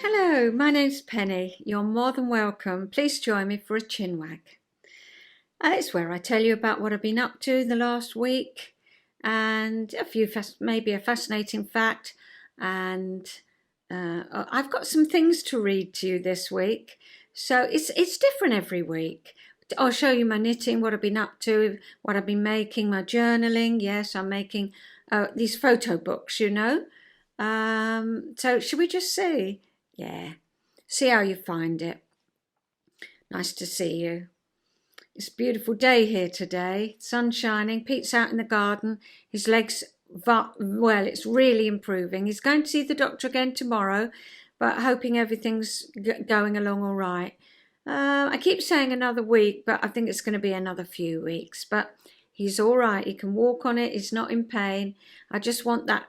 Hello, my name's Penny. You're more than welcome. Please join me for a chin wag. It's where I tell you about what I've been up to the last week and a few, maybe a fascinating fact. And I've got some things to read to you this week. So it's different every week. I'll show you my knitting, what I've been up to, what I've been making, my journaling. Yes, I'm making these photo books, you know. So should we just see? Yeah, see how you find it. Nice to see you. It's a beautiful day here today. Sun shining. Pete's out in the garden. His legs, well, it's really improving. He's going to see the doctor again tomorrow, but hoping everything's going along all right. I keep saying another week, but I think it's going to be another few weeks. But he's all right. He can walk on it. He's not in pain. I just want that,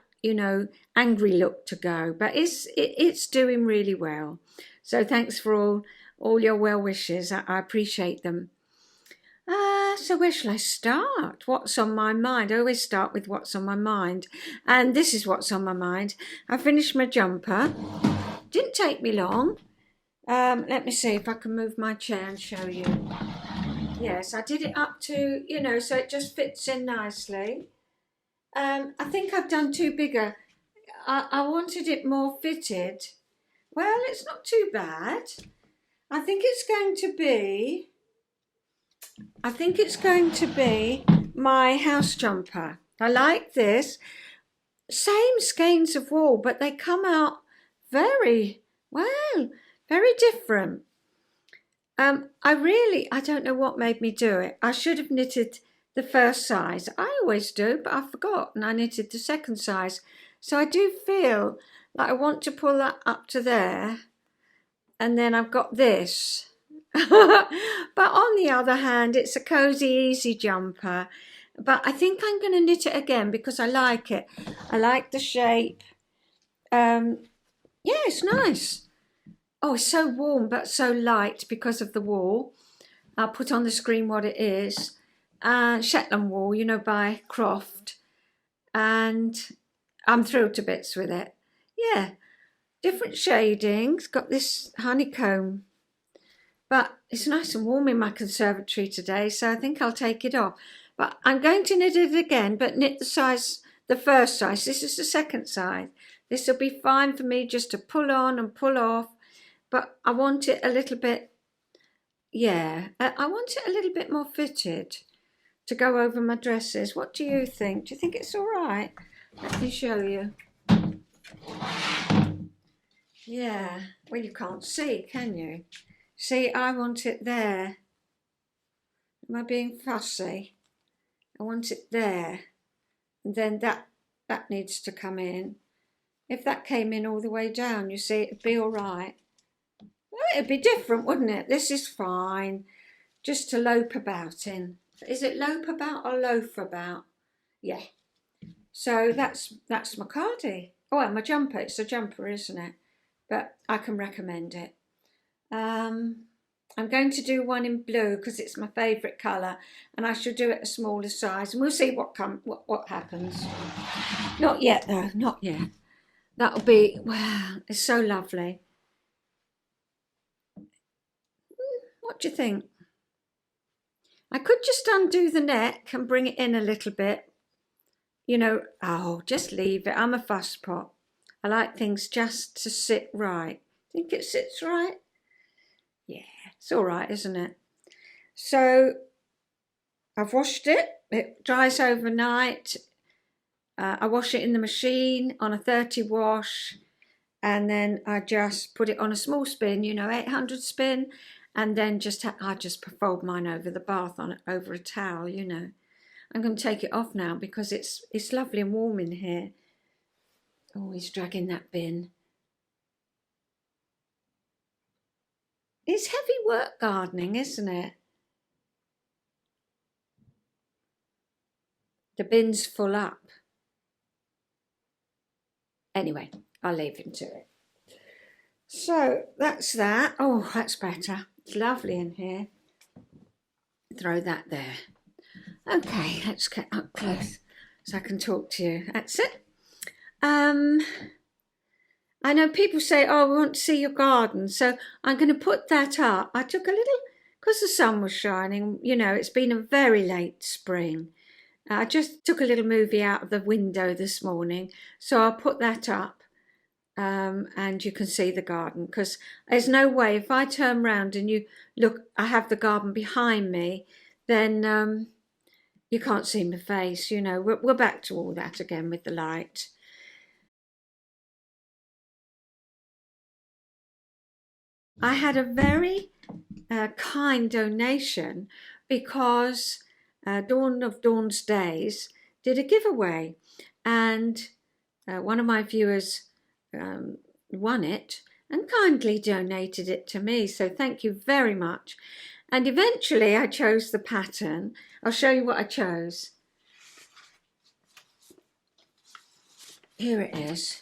angry look to go. But it's doing really well. So thanks for all your well wishes. I appreciate them. So where shall I start? What's on my mind? I always start with what's on my mind. And this is what's on my mind. I finished my jumper. Didn't take me long. Let me see if I can move my chair and show you. Yes, I did it up to, so it just fits in nicely. I think I've done too big I wanted it more fitted. Well, it's not too bad. I think it's going to be my house jumper. I like this. Same skeins of wool, but they come out very different. I don't know what made me do it. I should have knitted the first size. I always do, but I forgot and I knitted the second size. So I do feel like I want to pull that up to there. And then I've got this. But on the other hand, it's a cozy, easy jumper. But I think I'm going to knit it again because I like it. I like the shape. It's nice. Oh, it's so warm but so light because of the wool. I'll put on the screen what it is. Shetland wool, by Croft. And I'm thrilled to bits with it. Yeah, different shadings. Got this honeycomb. But it's nice and warm in my conservatory today, so I think I'll take it off. But I'm going to knit it again, but knit the first size. This is the second size. This will be fine for me just to pull on and pull off. But I want it a little bit, I want it a little bit more fitted to go over my dresses. What do you think? Do you think it's all right? Let me show you. Yeah, well, you can't see, can you? See, I want it there. Am I being fussy? I want it there. And then that needs to come in. If that came in all the way down, you see, it'd be all right. Well, it'd be different, wouldn't it? This is fine. Just to lope about in. Is it lope about or loaf about? Yeah. So that's my cardi. Oh, well, my jumper. It's a jumper, isn't it? But I can recommend it. I'm going to do one in blue because it's my favourite colour, and I should do it a smaller size, and we'll see what happens. Not yet though, not yet. That'll be, wow, it's so lovely. What do you think? I could just undo the neck and bring it in a little bit. Just leave it. I'm a fuss pot. I like things just to sit right. Think it sits right? Yeah, it's all right, isn't it? So I've washed it. It dries overnight. I wash it in the machine on a 30 wash, and then I just put it on a small spin, 800 spin, and then I just fold mine over the bath over a towel, I'm going to take it off now because it's lovely and warm in here. Oh, he's dragging that bin. It's heavy work gardening, isn't it? The bin's full up. Anyway, I'll leave him to it. So that's that. Oh, that's better. It's lovely in here. Throw that there. Okay, let's get up close so I can talk to you. That's it. I know people say, oh, we want to see your garden, so I'm going to put that up. I took a little, because the sun was shining, you know, it's been a very late spring. I just took a little movie out of the window this morning, so I'll put that up. And you can see the garden, because there's no way, if I turn round and you look, I have the garden behind me, then you can't see my face. You know, we're back to all that again with the light. I had a very kind donation, because Dawn of Dawn's Days did a giveaway, and one of my viewers won it and kindly donated it to me, so thank you very much. And eventually I chose the pattern. I'll show you what I chose. Here it is.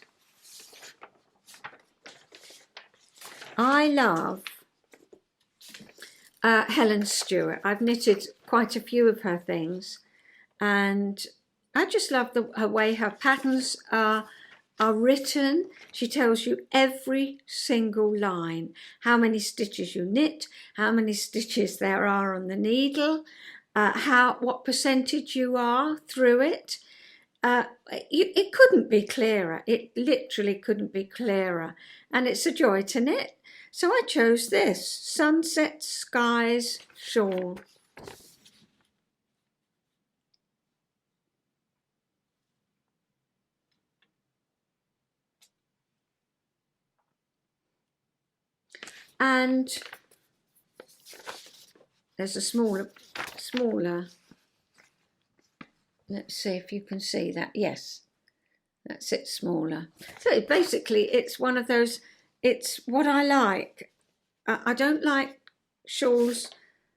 I love Helen Stewart. I've knitted quite a few of her things, and I just love her way her patterns are written. She tells you every single line, how many stitches you knit, how many stitches there are on the needle, what percentage you are through it. It couldn't be clearer. It literally couldn't be clearer, and it's a joy to knit. So I chose this Sunset Skies shawl. And there's a smaller, let's see if you can see that. Yes, that's it, smaller. So basically it's one of those, it's what I like. I don't like shawls,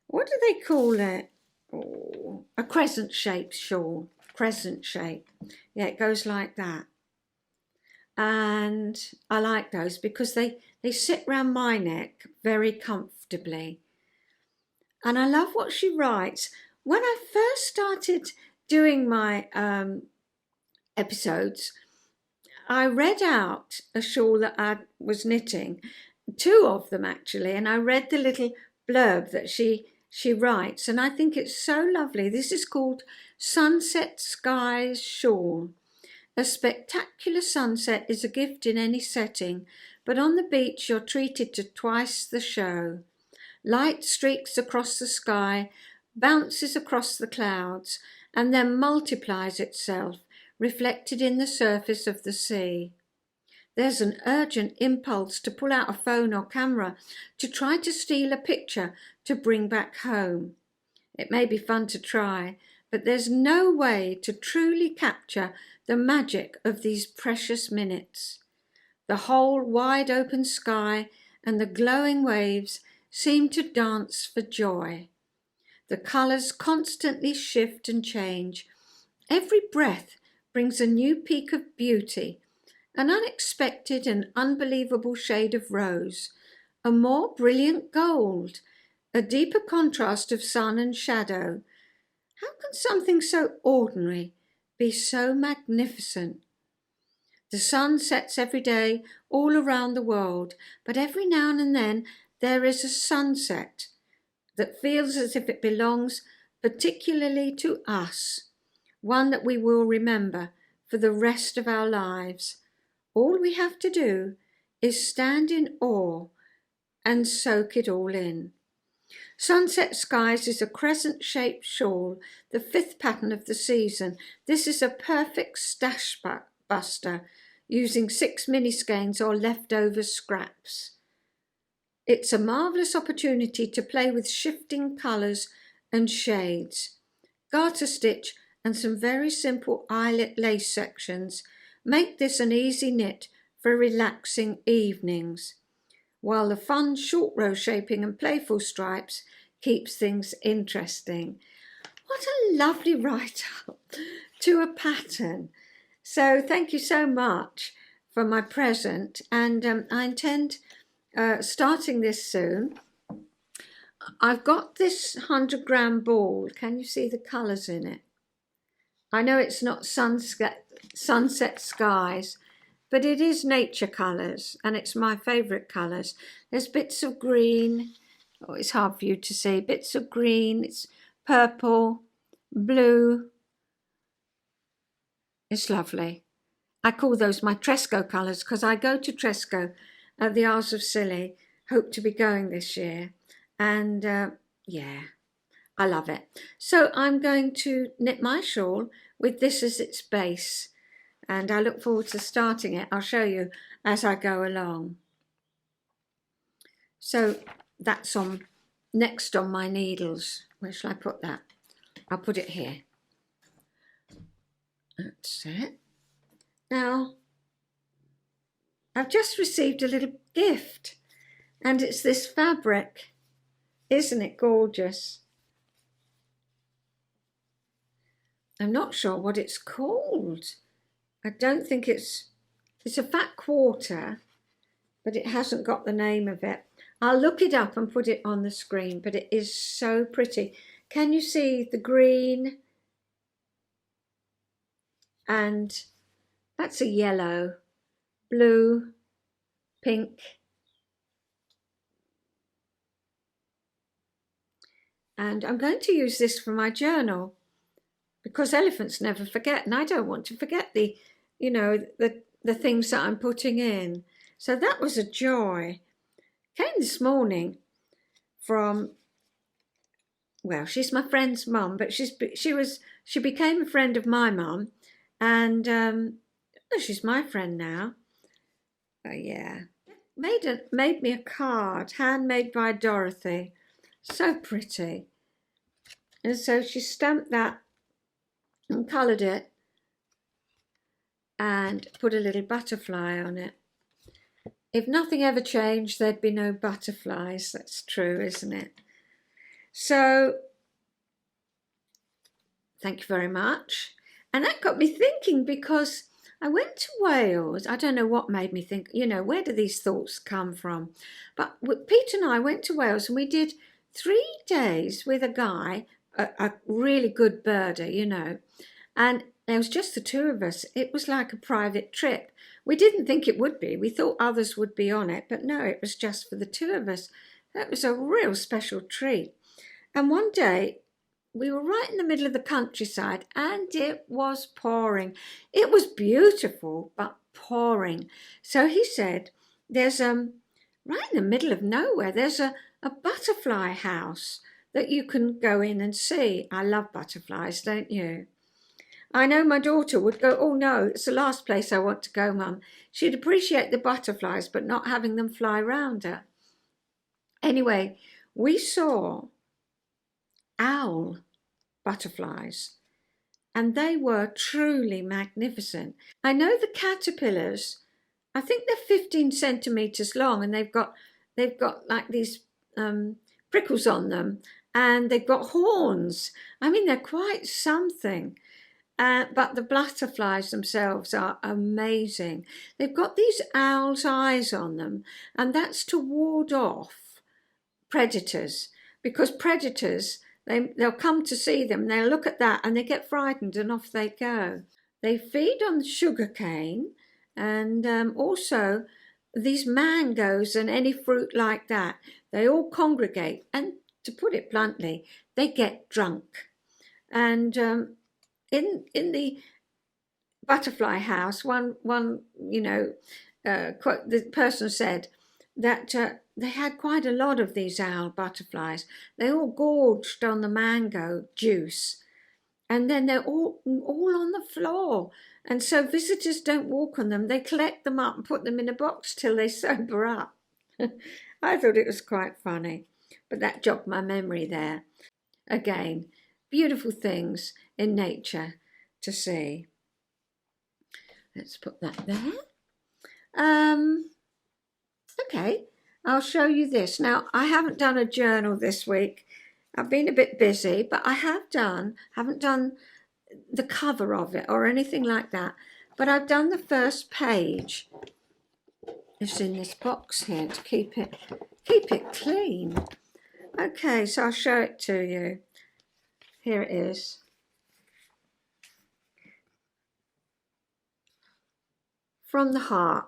what do they call it? Oh, a crescent shaped shawl, crescent shape. Yeah, it goes like that. And I like those because they sit round my neck very comfortably. And I love what she writes. When I first started doing my episodes, I read out a shawl that I was knitting, two of them actually, and I read the little blurb that she writes, and I think it's so lovely. This is called Sunset Skies Shawl. A spectacular sunset is a gift in any setting, but on the beach you're treated to twice the show. Light streaks across the sky, bounces across the clouds, and then multiplies itself, reflected in the surface of the sea. There's an urgent impulse to pull out a phone or camera to try to steal a picture to bring back home. It may be fun to try, but there's no way to truly capture the magic of these precious minutes. The whole wide open sky and the glowing waves seem to dance for joy. The colours constantly shift and change. Every breath brings a new peak of beauty, an unexpected and unbelievable shade of rose, a more brilliant gold, a deeper contrast of sun and shadow. How can something so ordinary be so magnificent? The sun sets every day all around the world, but every now and then there is a sunset that feels as if it belongs particularly to us, one that we will remember for the rest of our lives. All we have to do is stand in awe and soak it all in. Sunset Skies is a crescent-shaped shawl, the fifth pattern of the season. This is a perfect stash buster, using 6 mini skeins or leftover scraps. It's a marvellous opportunity to play with shifting colours and shades. Garter stitch and some very simple eyelet lace sections make this an easy knit for relaxing evenings, while the fun short row shaping and playful stripes keeps things interesting. What a lovely write-up to a pattern. So thank you so much for my present, and I intend starting this soon. I've got this 100-gram ball. Can you see the colours in it? I know it's not sunset skies, but it is nature colours, and it's my favourite colours. There's bits of green. Oh, it's hard for you to see. Bits of green. It's purple, blue. It's lovely. I call those my Tresco colours because I go to Tresco at the Isles of Scilly. Hope to be going this year. And yeah, I love it. So I'm going to knit my shawl with this as its base. And I look forward to starting it. I'll show you as I go along. So that's on next on my needles. Where shall I put that? I'll put it here. That's it. Now, I've just received a little gift, and it's this fabric. Isn't it gorgeous? I'm not sure what it's called. I don't think it's a fat quarter, but it hasn't got the name of it. I'll look it up and put it on the screen, but it is so pretty. Can you see the green? And that's a yellow, blue, pink. And I'm going to use this for my journal because elephants never forget, and I don't want to forget the things that I'm putting in. So that was a joy. Came this morning from, well, she's my friend's mum, but she became a friend of my mum, and she's my friend now. Oh yeah, made me a card, handmade by Dorothy, so pretty. And so she stamped that and coloured it and put a little butterfly on it. If nothing ever changed, there'd be no butterflies. That's true, isn't it? So, thank you very much. And that got me thinking because I went to Wales. I don't know what made me think, where do these thoughts come from? But Pete and I went to Wales and we did 3 days with a guy, a really good birder, and there was just the 2 of us. It was like a private trip. We didn't think it would be. We thought others would be on it, but no, it was just for the 2 of us. That was a real special treat. And one day, we were right in the middle of the countryside and it was pouring. It was beautiful, but pouring. So he said, there's right in the middle of nowhere, there's a butterfly house that you can go in and see. I love butterflies, don't you? I know my daughter would go, oh no, it's the last place I want to go, Mum. She'd appreciate the butterflies, but not having them fly round her. Anyway, we saw owl butterflies, and they were truly magnificent. I know the caterpillars, I think they're 15 centimetres long, and they've got like these prickles on them, and they've got horns. I mean, they're quite something. But the butterflies themselves are amazing. They've got these owl's eyes on them, and that's to ward off predators, because predators, they'll come to see them, they'll look at that and they get frightened and off they go. They feed on sugar cane and also these mangoes and any fruit like that. They all congregate, and to put it bluntly, they get drunk. And in the butterfly house, one the person said that they had quite a lot of these owl butterflies. They all gorged on the mango juice, and then they're all on the floor. And so visitors don't walk on them. They collect them up and put them in a box till they sober up. I thought it was quite funny, but that jogged my memory there. Again, beautiful things in nature to see. Let's put that there. Okay, I'll show you this. Now, I haven't done a journal this week. I've been a bit busy, but I haven't done the cover of it or anything like that. But I've done the first page. It's in this box here to keep it clean. Okay, so I'll show it to you. Here it is. from the heart.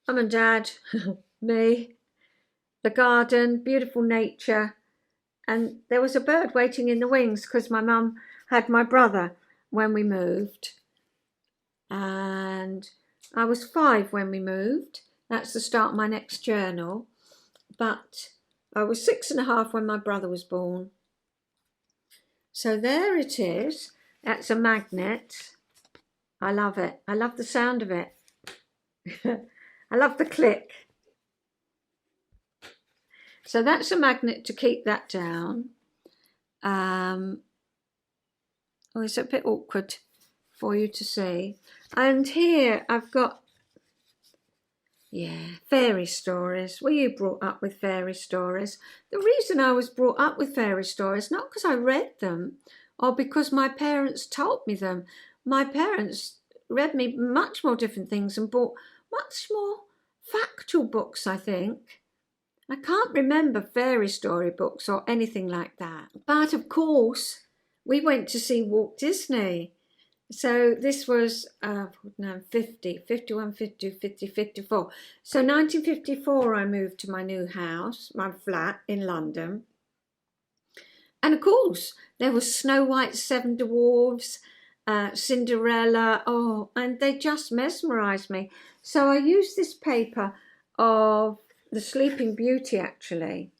Mum and Dad, me, the garden, beautiful nature, and there was a bird waiting in the wings because my mum had my brother when we moved, and I was 5 when we moved. That's the start of my next journal, but I was 6.5 when my brother was born. So there it is. That's a magnet. I love it. I love the sound of it. I love the click. So that's a magnet to keep that down. Oh, it's a bit awkward for you to see. And here I've got, fairy stories. Were you brought up with fairy stories? The reason I was brought up with fairy stories, not because I read them or because my parents told me them. My parents read me much more different things and bought much more factual books, I think. I can't remember fairy story books or anything like that. But of course, we went to see Walt Disney. So this was 50, 51, 52, 50, 54. So 1954, I moved to my new house, my flat in London. And of course, there was Snow White, 7 Dwarfs, Cinderella, and they just mesmerised me. So I used this paper of the Sleeping Beauty, actually.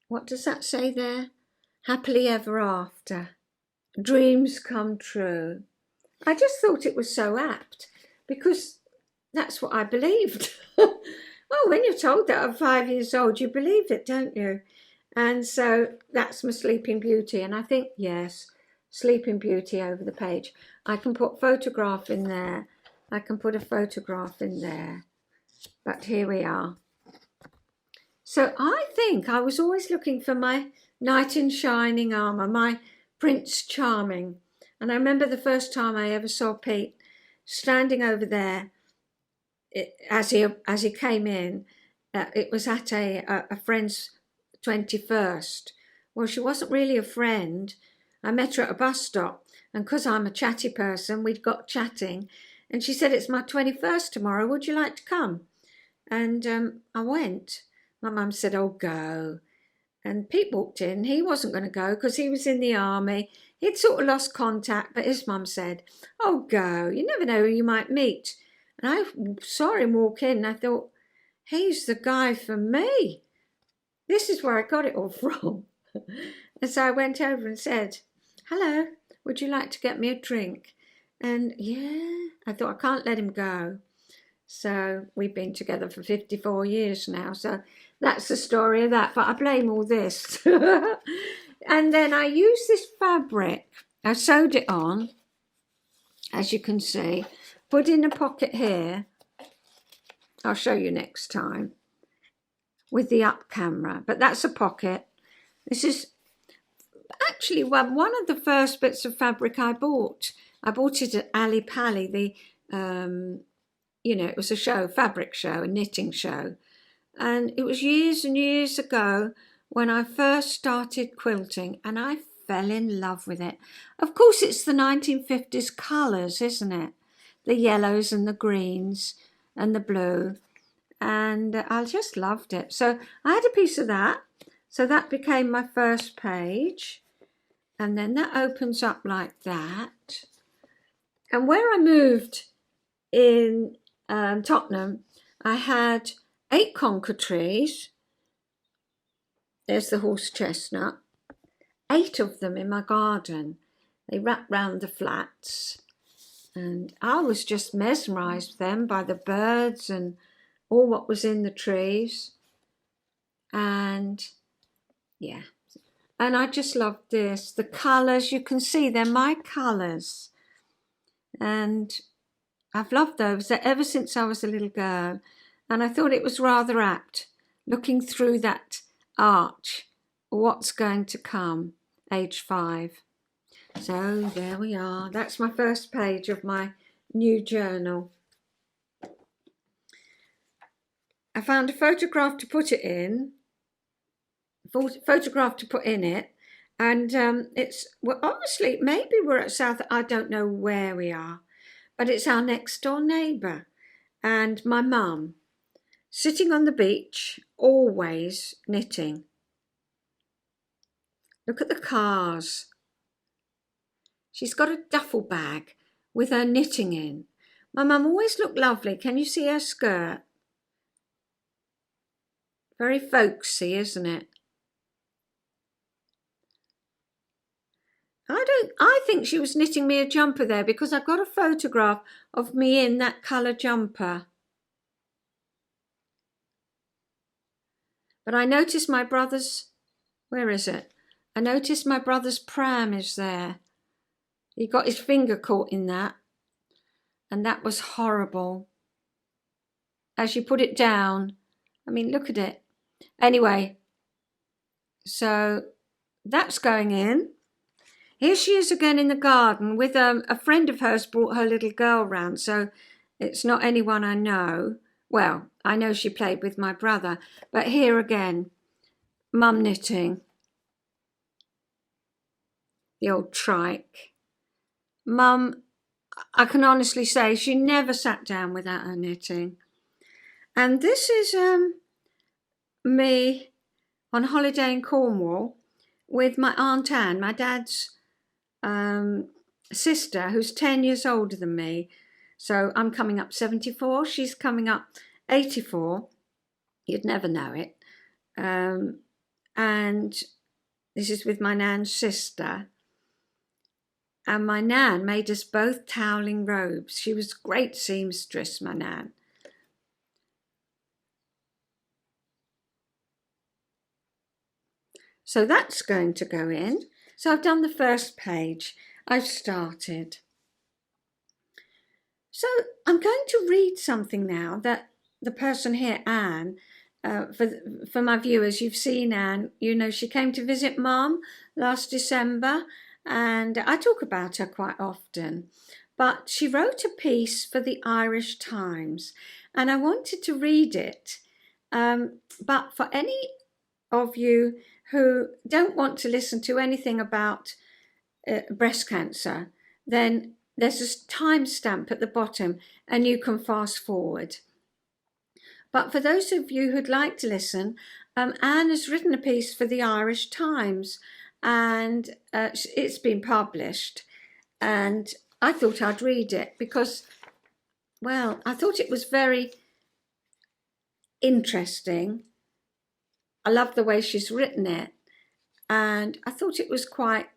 What does that say there? Happily ever after. Dreams come true. I just thought it was so apt because that's what I believed. Well, when you're told that at 5 years old, you believe it, don't you? And so that's my Sleeping Beauty. And I think, yes, Sleeping Beauty over the page. I can put photograph in there. I can put a photograph in there. But here we are. So I think I was always looking for my knight in shining armour, my Prince Charming. And I remember the first time I ever saw Pete standing over there as he came in. It was at a friend's 21st. Well, she wasn't really a friend. I met her at a bus stop, and because I'm a chatty person, we'd got chatting, and she said, "It's my 21st tomorrow, would you like to come?" And I went. My mum said, "Oh, go." And Pete walked in. He wasn't going to go because he was in the army. He'd sort of lost contact, but his mum said, "Oh, go. You never know who you might meet." And I saw him walk in, and I thought, he's the guy for me. This is where I got it all from. And so I went over and said, "Hello, would you like to get me a drink?" And I thought, I can't let him go. So we've been together for 54 years now. So that's the story of that. But I blame all this. And then I used this fabric. I sewed it on, as you can see. Put in a pocket here. I'll show you next time with the up camera. But that's a pocket. This is actually one of the first bits of fabric I bought. I bought it at Ali Pali, it was a show, fabric show, a knitting show. And it was years and years ago when I first started quilting, and I fell in love with it. Of course, it's the 1950s colours, isn't it? The yellows and the greens and the blue. And I just loved it. So I had a piece of that. So that became my first page. And then that opens up like that. And where I moved in Tottenham, I had 8 conker trees. There's the horse chestnut. 8 of them in my garden. They wrapped round the flats. And I was just mesmerised with them by the birds and all what was in the trees. And and I just loved this. The colours, you can see they're my colours. And I've loved those ever since I was a little girl. And I thought it was rather apt, looking through that arch, what's going to come, age 5. So there we are. That's my first page of my new journal. I found a photograph to put it in, it, And well, obviously, maybe we're at South, I don't know where we are, but it's our next door neighbour. And my mum, sitting on the beach, always knitting. Look at the cars. She's got a duffel bag with her knitting in. My mum always looked lovely. Can you see her skirt? Very folksy, isn't it? I think she was knitting me a jumper there because I got a photograph of me in that colour jumper. But I noticed my brother's, where is it? I noticed my brother's pram is there. He got his finger caught in that. And that was horrible. As you put it down, I mean, look at it. Anyway, so that's going in. Here she is again in the garden with a friend of hers brought her little girl round, so it's not anyone I know. Well, I know she played with my brother, but here again, mum knitting. The old trike. Mum, I can honestly say she never sat down without her knitting. And this is me on holiday in Cornwall with my Aunt Anne, my dad's sister, who's 10 years older than me. So I'm coming up 74, she's coming up 84. You'd never know it. And this is with my nan's sister. And my nan made us both toweling robes. She was a great seamstress, my nan. So that's going to go in. So I've done the first page. I've started. So I'm going to read something now that the person here, Anne, for my viewers, you've seen Anne. You know, she came to visit Mum last December, and I talk about her quite often. But she wrote a piece for the Irish Times, and I wanted to read it. But for any of you who don't want to listen to anything about breast cancer, then there's a timestamp at the bottom and you can fast forward. But for those of you who'd like to listen, Anne has written a piece for the Irish Times and it's been published. And I thought I'd read it because, well, I thought it was very interesting. I love the way she's written it. And I thought it was quite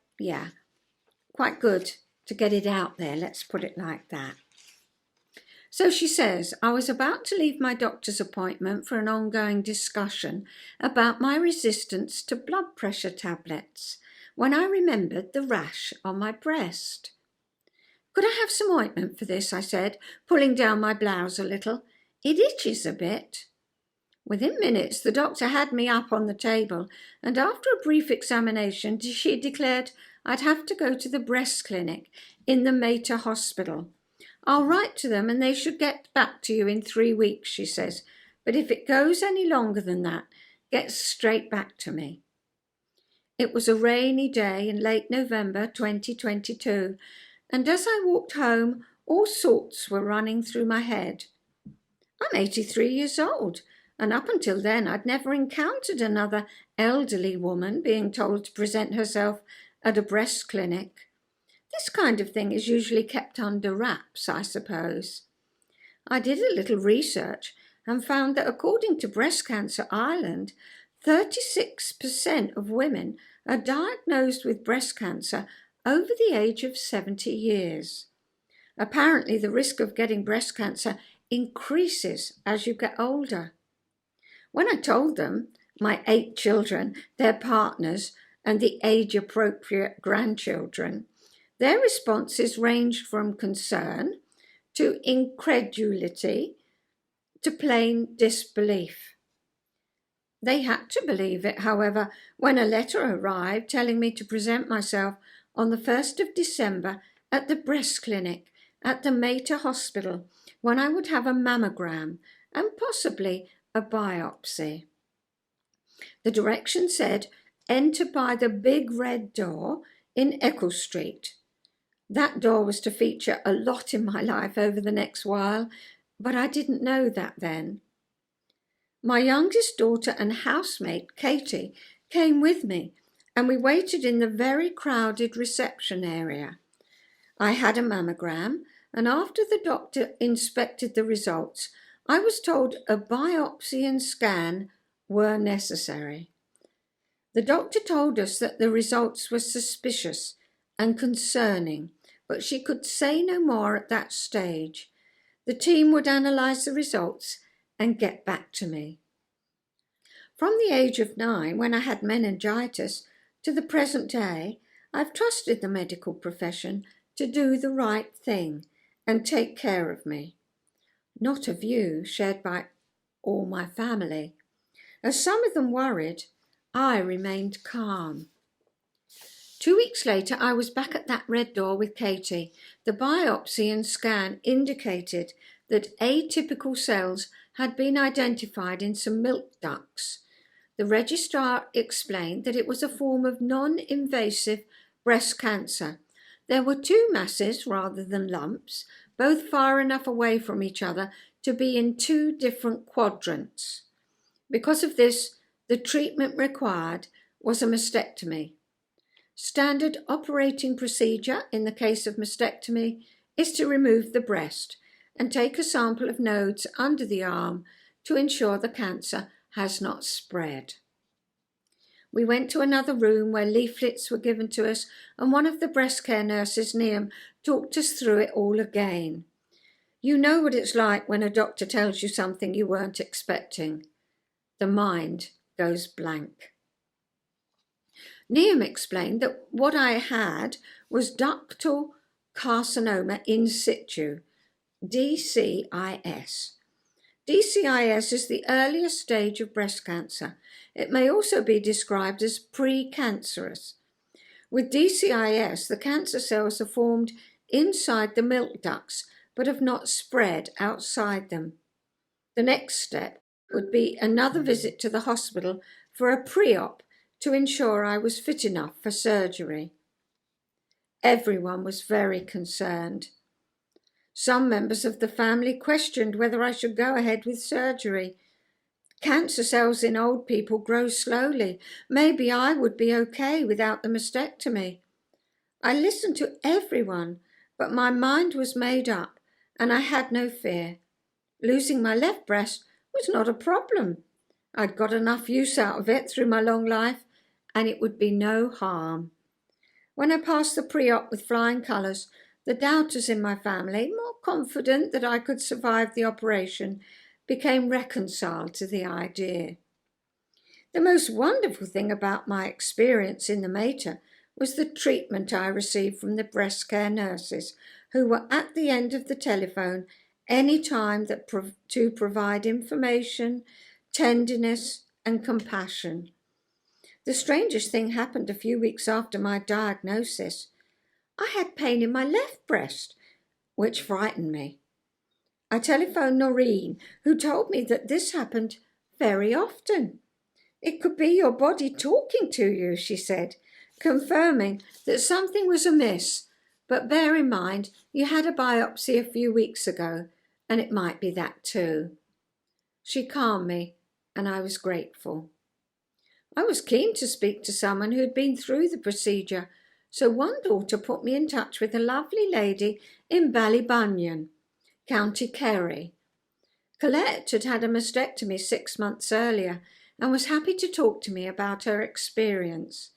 good to get it out there. Let's put it like that. So she says, I was about to leave my doctor's appointment for an ongoing discussion about my resistance to blood pressure tablets when I remembered the rash on my breast. Could I have some ointment for this? I said, pulling down my blouse a little. It itches a bit. Within minutes, the doctor had me up on the table, and after a brief examination, she declared I'd have to go to the breast clinic in the Mater Hospital. I'll write to them and they should get back to you in 3 weeks, she says, but if it goes any longer than that, get straight back to me. It was a rainy day in late November 2022, and as I walked home, all sorts were running through my head. I'm 83 years old. And up until then, I'd never encountered another elderly woman being told to present herself at a breast clinic. This kind of thing is usually kept under wraps, I suppose. I did a little research and found that according to Breast Cancer Ireland, 36% of women are diagnosed with breast cancer over the age of 70 years. Apparently, the risk of getting breast cancer increases as you get older. When I told them my 8 children, their partners, and the age-appropriate grandchildren, their responses ranged from concern to incredulity to plain disbelief. They had to believe it, however, when a letter arrived telling me to present myself on the 1st of December at the breast clinic at the Mater Hospital when I would have a mammogram and possibly a biopsy. The direction said enter by the big red door in Eccles Street. That door was to feature a lot in my life over the next while, but I didn't know that then. My youngest daughter and housemate, Katie, came with me, and we waited in the very crowded reception area. I had a mammogram, and after the doctor inspected the results, I was told a biopsy and scan were necessary. The doctor told us that the results were suspicious and concerning, but she could say no more at that stage. The team would analyse the results and get back to me. From the age of 9, when I had meningitis, to the present day, I've trusted the medical profession to do the right thing and take care of me. Not a view shared by all my family. As some of them worried, I remained calm. 2 weeks later, I was back at that red door with Katie. The biopsy and scan indicated that atypical cells had been identified in some milk ducts. The registrar explained that it was a form of non-invasive breast cancer. There were 2 masses rather than lumps, both far enough away from each other to be in 2 different quadrants. Because of this, the treatment required was a mastectomy. Standard operating procedure in the case of mastectomy is to remove the breast and take a sample of nodes under the arm to ensure the cancer has not spread. We went to another room where leaflets were given to us, and one of the breast care nurses, Niam, talked us through it all again. You know what it's like when a doctor tells you something you weren't expecting. The mind goes blank. Niam explained that what I had was ductal carcinoma in situ, DCIS. DCIS is the earliest stage of breast cancer. It may also be described as precancerous. With DCIS, the cancer cells are formed inside the milk ducts but have not spread outside them. The next step would be another visit to the hospital for a pre-op to ensure I was fit enough for surgery. Everyone was very concerned. Some members of the family questioned whether I should go ahead with surgery. Cancer cells in old people grow slowly. Maybe I would be okay without the mastectomy. I listened to everyone, but my mind was made up and I had no fear. Losing my left breast was not a problem. I'd got enough use out of it through my long life, and it would be no harm. When I passed the pre-op with flying colours, the doubters in my family, more confident that I could survive the operation, became reconciled to the idea. The most wonderful thing about my experience in the Mater was the treatment I received from the breast care nurses, who were at the end of the telephone any time to provide information, tenderness and compassion. The strangest thing happened a few weeks after my diagnosis. I had pain in my left breast, which frightened me. I telephoned Noreen, who told me that this happened very often. It could be your body talking to you, she said, confirming that something was amiss, but bear in mind you had a biopsy a few weeks ago, and it might be that too. She calmed me, and I was grateful. I was keen to speak to someone who had been through the procedure, so one daughter put me in touch with a lovely lady in Ballybunion, County Kerry. Colette had had a mastectomy 6 months earlier and was happy to talk to me about her experience.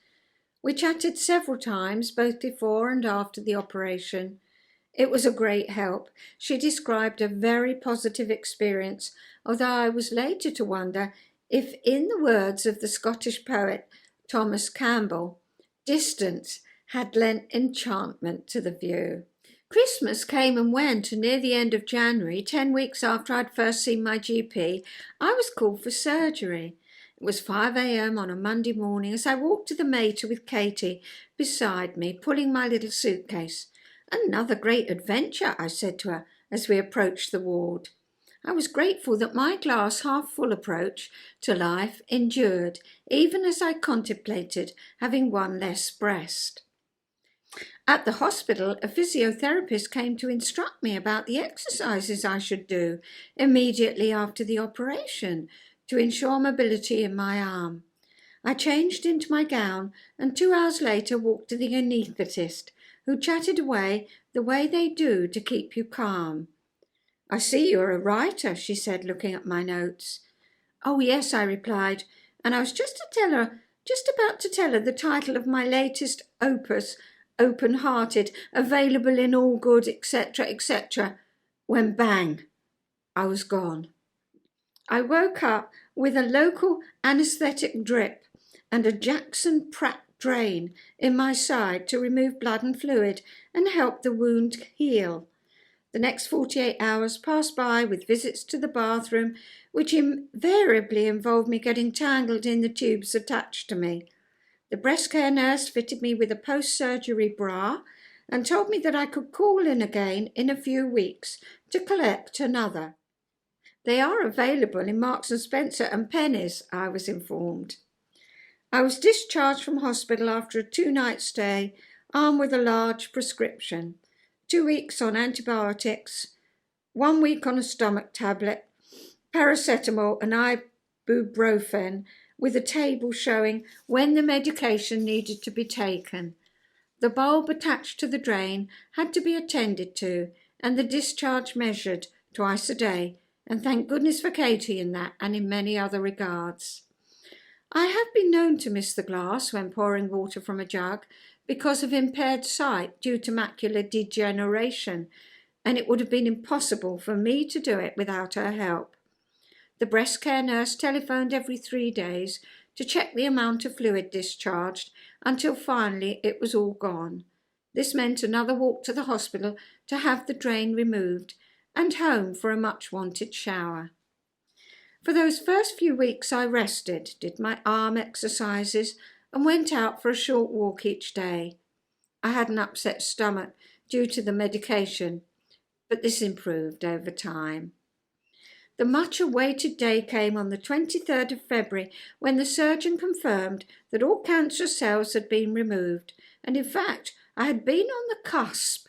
We chatted several times, both before and after the operation. It was a great help. She described a very positive experience, although I was later to wonder if, in the words of the Scottish poet Thomas Campbell, distance had lent enchantment to the view. Christmas came and went, and near the end of January, 10 weeks after I'd first seen my GP, I was called for surgery. It was 5 a.m. on a Monday morning as I walked to the Mater with Katie beside me, pulling my little suitcase. Another great adventure, I said to her as we approached the ward. I was grateful that my glass half full approach to life endured, even as I contemplated having one less breast. At the hospital, a physiotherapist came to instruct me about the exercises I should do immediately after the operation to ensure mobility in my arm. I changed into my gown and 2 hours later walked to the anaesthetist, who chatted away the way they do to keep you calm. "I see you're a writer," she said, looking at my notes. "Oh, yes," I replied, and I was just about to tell her the title of my latest opus, Open-Hearted, available in all good, etc., etc., when bang, I was gone. I woke up with a local anaesthetic drip and a Jackson Pratt drain in my side to remove blood and fluid and help the wound heal. The next 48 hours passed by with visits to the bathroom, which invariably involved me getting tangled in the tubes attached to me. The breast care nurse fitted me with a post-surgery bra and told me that I could call in again in a few weeks to collect another. They are available in Marks and Spencer and Pene's, I was informed. I was discharged from hospital after a 2-night stay, armed with a large prescription. 2 weeks on antibiotics, 1 week on a stomach tablet, paracetamol and ibuprofen, with a table showing when the medication needed to be taken. The bulb attached to the drain had to be attended to and the discharge measured twice a day, and thank goodness for Katie in that and in many other regards. I have been known to miss the glass when pouring water from a jug because of impaired sight due to macular degeneration, and it would have been impossible for me to do it without her help. The breast care nurse telephoned every 3 days to check the amount of fluid discharged until finally it was all gone. This meant another walk to the hospital to have the drain removed and home for a much-wanted shower. For those first few weeks I rested, did my arm exercises and went out for a short walk each day. I had an upset stomach due to the medication, but this improved over time. The much-awaited day came on the 23rd of February when the surgeon confirmed that all cancerous cells had been removed, and in fact I had been on the cusp.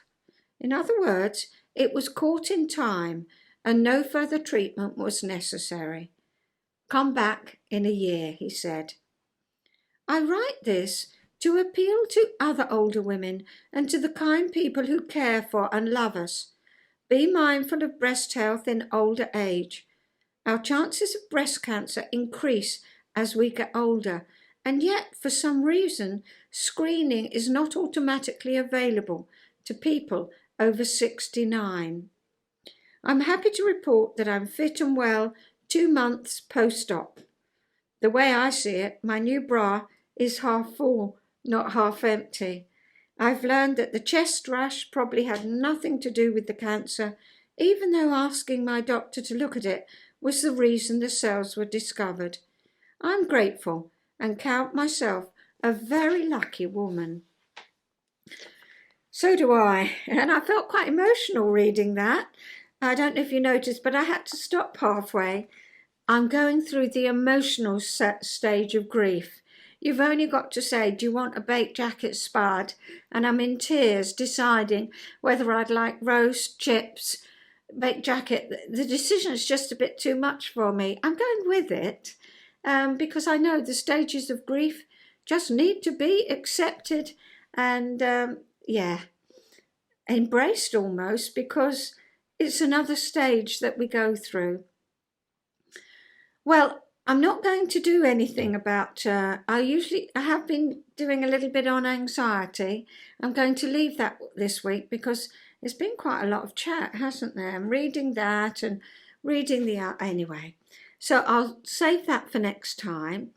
In other words, it was caught in time and no further treatment was necessary. "Come back in a year," he said. I write this to appeal to other older women and to the kind people who care for and love us. Be mindful of breast health in older age. Our chances of breast cancer increase as we get older, and yet, for some reason, screening is not automatically available to people over 69. I'm happy to report that I'm fit and well 2 months post-op. The way I see it, my new bra is half full, not half empty. I've learned that the chest rash probably had nothing to do with the cancer, even though asking my doctor to look at it was the reason the cells were discovered. I'm grateful and count myself a very lucky woman. So do I, and I felt quite emotional reading that. I don't know if you noticed, but I had to stop halfway. I'm going through the emotional stage of grief. You've only got to say, "Do you want a baked jacket spud?" And I'm in tears deciding whether I'd like roast, chips, baked jacket. The decision is just a bit too much for me. I'm going with it because I know the stages of grief just need to be accepted and, embraced almost, because it's another stage that we go through. Well, I'm not going to do anything about, I have been doing a little bit on anxiety. I'm going to leave that this week because there's been quite a lot of chat, hasn't there? I'm reading that and reading anyway. So I'll save that for next time.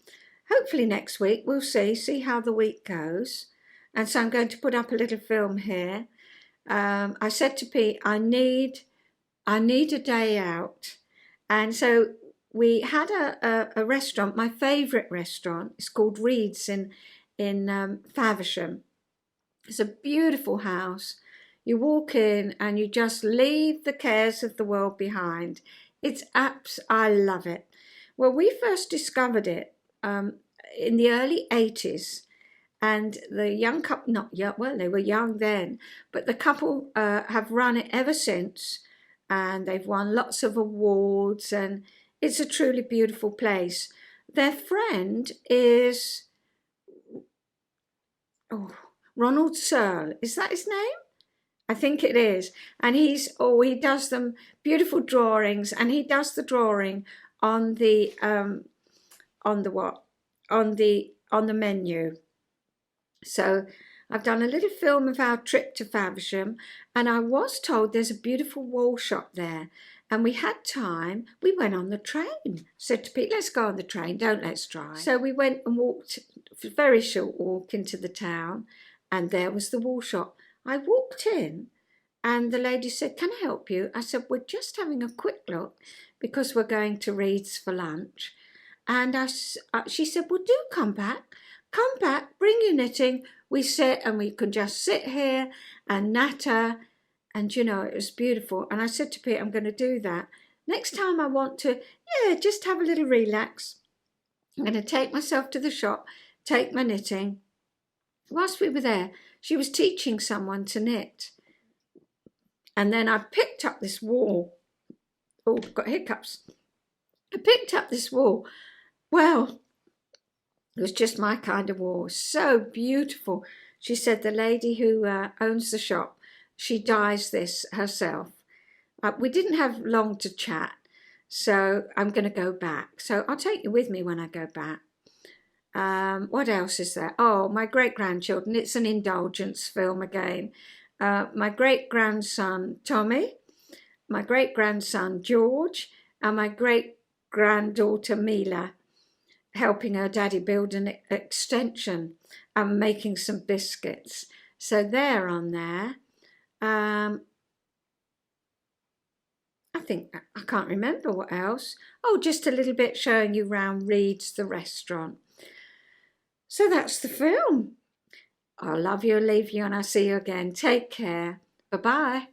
Hopefully next week we'll see how the week goes. And so I'm going to put up a little film here. I said to Pete, I need a day out. And so we had a restaurant, my favourite restaurant. It's called Reed's in Faversham. It's a beautiful house. You walk in and you just leave the cares of the world behind. I love it. Well, we first discovered it in the early 80s, and the young couple, not young, well, they were young then, but the couple have run it ever since, and they've won lots of awards, and it's a truly beautiful place. Their friend is Ronald Searle. Is that his name? I think it is. And he does them beautiful drawings, and he does the drawing on the menu. So I've done a little film of our trip to Faversham, and I was told there's a beautiful wall shop there. And we had time. We went on the train. Said to Pete, let's go on the train, don't let's drive. So we went and walked a very short walk into the town, and there was the wall shop. I walked in, and the lady said, can I help you? I said, we're just having a quick look because we're going to Reed's for lunch. And she said, well, do come back, bring your knitting. We sit, and we can just sit here and natter. And, you know, it was beautiful. And I said to Pete, I'm going to do that. Next time I want to, just have a little relax. I'm going to take myself to the shop, take my knitting. Whilst we were there, she was teaching someone to knit. And then I picked up this wool. Oh, I've got hiccups. I picked up this wool. Well, it was just my kind of wool. So beautiful. She said the lady who owns the shop, she dyes this herself. We didn't have long to chat, so I'm going to go back. So I'll take you with me when I go back. What else is there? Oh, my great-grandchildren. It's an indulgence film again. My great-grandson, Tommy, my great-grandson, George, and my great-granddaughter, Mila, helping her daddy build an extension and making some biscuits. So they're on there. I think, I can't remember what else. Oh, just a little bit showing you round Reed's, the restaurant. So that's the film. I'll love you and leave you, and I'll see you again. Take care. Bye-bye.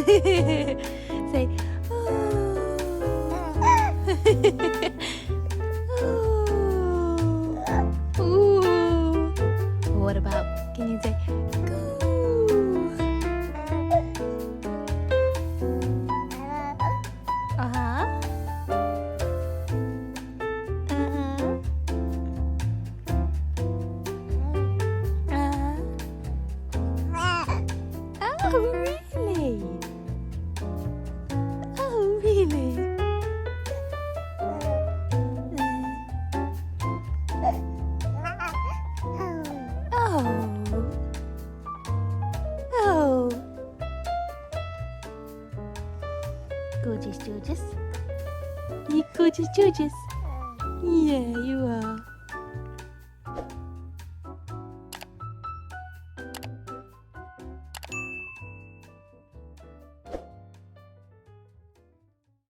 Say, ooh. Ooh. Ooh. What about, can you say, goo? Uh-huh. Oh, really? Oh, really? Oh. Oh. Gorgeous, Georges. You gorgeous, Georges. Yeah, you are.